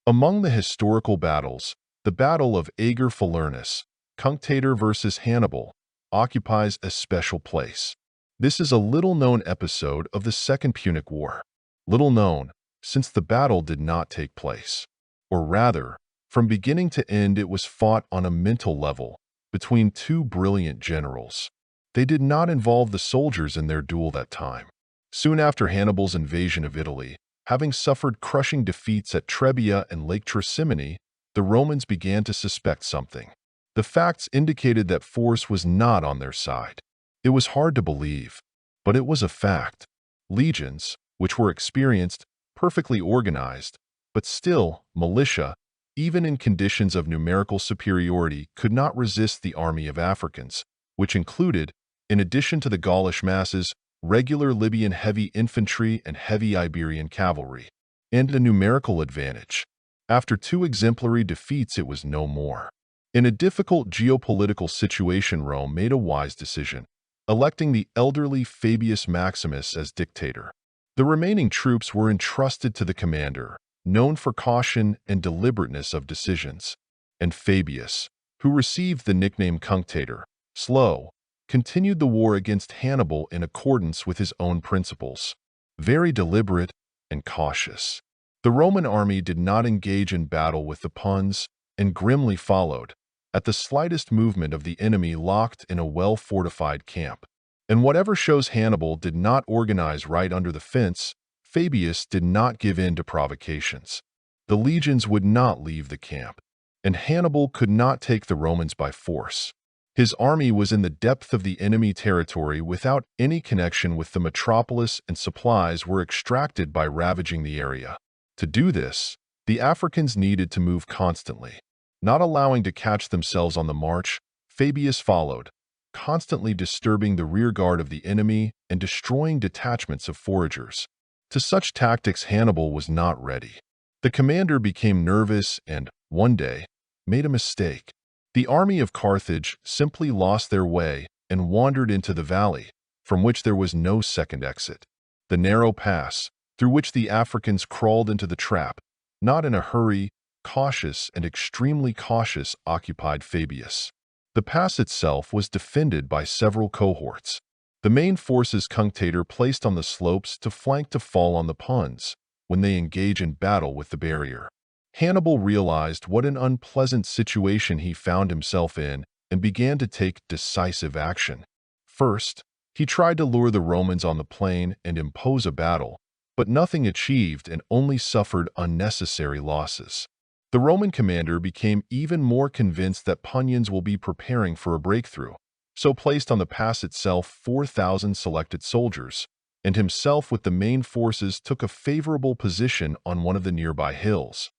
Among the historical battles, the Battle of Ager Falernus, Cunctator versus Hannibal, occupies a special place. This is a little-known episode of the Second Punic War. Little known, since the battle did not take place. Or rather, from beginning to end it was fought on a mental level between two brilliant generals. They did not involve the soldiers in their duel that time. Soon after Hannibal's invasion of Italy, having suffered crushing defeats at Trebia and Lake Trasimene, the Romans began to suspect something. The facts indicated that force was not on their side. It was hard to believe, but it was a fact. Legions, which were experienced, perfectly organized, but still militia, even in conditions of numerical superiority, could not resist the army of Africans, which included, in addition to the Gaulish masses, regular Libyan heavy infantry and heavy Iberian cavalry, and a numerical advantage. After two exemplary defeats it was no more. In a difficult geopolitical situation Rome made a wise decision, electing the elderly Fabius Maximus as dictator. The remaining troops were entrusted to the commander, known for caution and deliberateness of decisions, and Fabius, who received the nickname Cunctator, slow, continued the war against Hannibal in accordance with his own principles, very deliberate and cautious. The Roman army did not engage in battle with the Puns and grimly followed, at the slightest movement of the enemy locked in a well-fortified camp. And whatever shows Hannibal did not organize right under the fence, Fabius did not give in to provocations. The legions would not leave the camp, and Hannibal could not take the Romans by force. His army was in the depth of the enemy territory without any connection with the metropolis, and supplies were extracted by ravaging the area. To do this, the Africans needed to move constantly. Not allowing to catch themselves on the march, Fabius followed, constantly disturbing the rear guard of the enemy and destroying detachments of foragers. To such tactics Hannibal was not ready. The commander became nervous and, one day, made a mistake. The army of Carthage simply lost their way and wandered into the valley, from which there was no second exit. The narrow pass, through which the Africans crawled into the trap, not in a hurry, cautious and extremely cautious, occupied Fabius. The pass itself was defended by several cohorts. The main forces Cunctator placed on the slopes to flank to fall on the Puns when they engage in battle with the barrier. Hannibal realized what an unpleasant situation he found himself in and began to take decisive action. First, he tried to lure the Romans on the plain and impose a battle, but nothing achieved and only suffered unnecessary losses. The Roman commander became even more convinced that Punions will be preparing for a breakthrough, so placed on the pass itself 4,000 selected soldiers, and himself with the main forces took a favorable position on one of the nearby hills.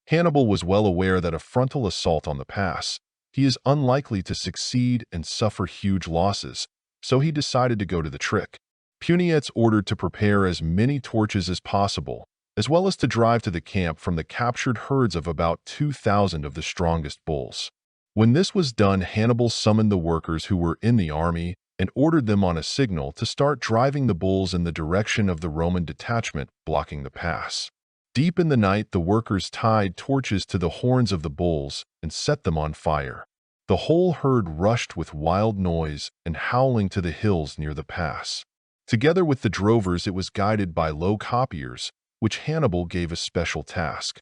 Hannibal was well aware that a frontal assault on the pass, he is unlikely to succeed and suffer huge losses, so he decided to go to the trick. Punietes ordered to prepare as many torches as possible, as well as to drive to the camp from the captured herds of about 2,000 of the strongest bulls. When this was done, Hannibal summoned the workers who were in the army and ordered them on a signal to start driving the bulls in the direction of the Roman detachment blocking the pass. Deep in the night, the workers tied torches to the horns of the bulls and set them on fire. The whole herd rushed with wild noise and howling to the hills near the pass. Together with the drovers, it was guided by low copiers, which Hannibal gave a special task.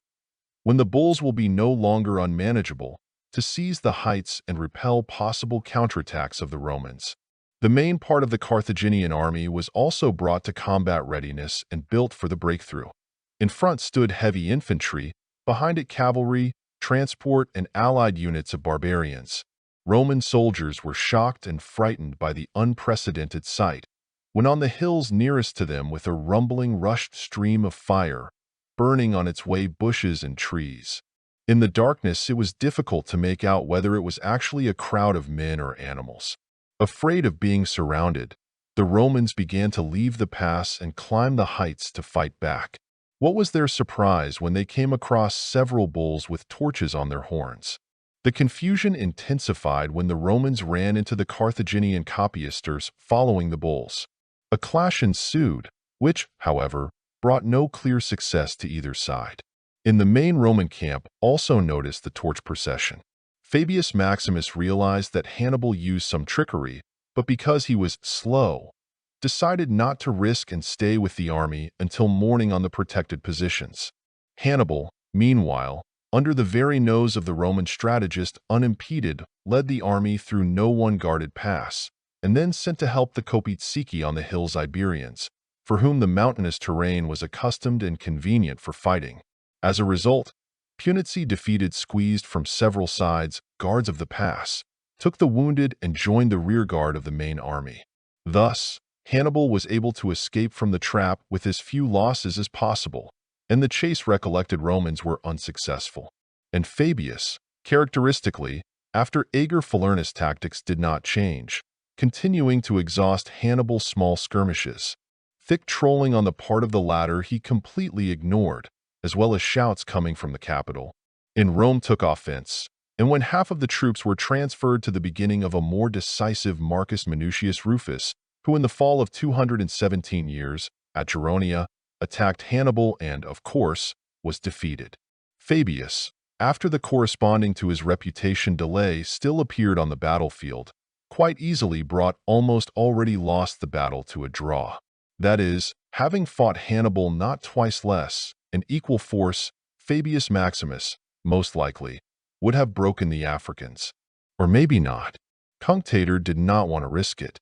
When the bulls will be no longer unmanageable, to seize the heights and repel possible counterattacks of the Romans. The main part of the Carthaginian army was also brought to combat readiness and built for the breakthrough. In front stood heavy infantry, behind it cavalry, transport, and allied units of barbarians. Roman soldiers were shocked and frightened by the unprecedented sight, when on the hills nearest to them with a rumbling rushed stream of fire, burning on its way bushes and trees. In the darkness it was difficult to make out whether it was actually a crowd of men or animals. Afraid of being surrounded, the Romans began to leave the pass and climb the heights to fight back. What was their surprise when they came across several bulls with torches on their horns? The confusion intensified when the Romans ran into the Carthaginian copyists following the bulls. A clash ensued, which, however, brought no clear success to either side. In the main Roman camp also noticed the torch procession. Fabius Maximus realized that Hannibal used some trickery, but because he was slow, decided not to risk and stay with the army until morning on the protected positions. Hannibal, meanwhile, under the very nose of the Roman strategist, unimpeded, led the army through no one guarded pass, and then sent to help the Copitsiki on the hills Iberians, for whom the mountainous terrain was accustomed and convenient for fighting. As a result, Punici defeated squeezed from several sides guards of the pass, took the wounded and joined the rear guard of the main army. Thus, Hannibal was able to escape from the trap with as few losses as possible, and the chase recollected Romans were unsuccessful. And Fabius, characteristically, after Ager Falernus tactics did not change, continuing to exhaust Hannibal's small skirmishes. Thick trolling on the part of the latter he completely ignored, as well as shouts coming from the capital. In Rome took offense, and when half of the troops were transferred to the beginning of a more decisive Marcus Minucius Rufus, who in the fall of 217 years, at Geronia, attacked Hannibal and, of course, was defeated. Fabius, after the corresponding to his reputation delay still appeared on the battlefield, quite easily brought almost already lost the battle to a draw. That is, having fought Hannibal not twice less, in equal force, Fabius Maximus, most likely, would have broken the Africans. Or maybe not. Cunctator did not want to risk it.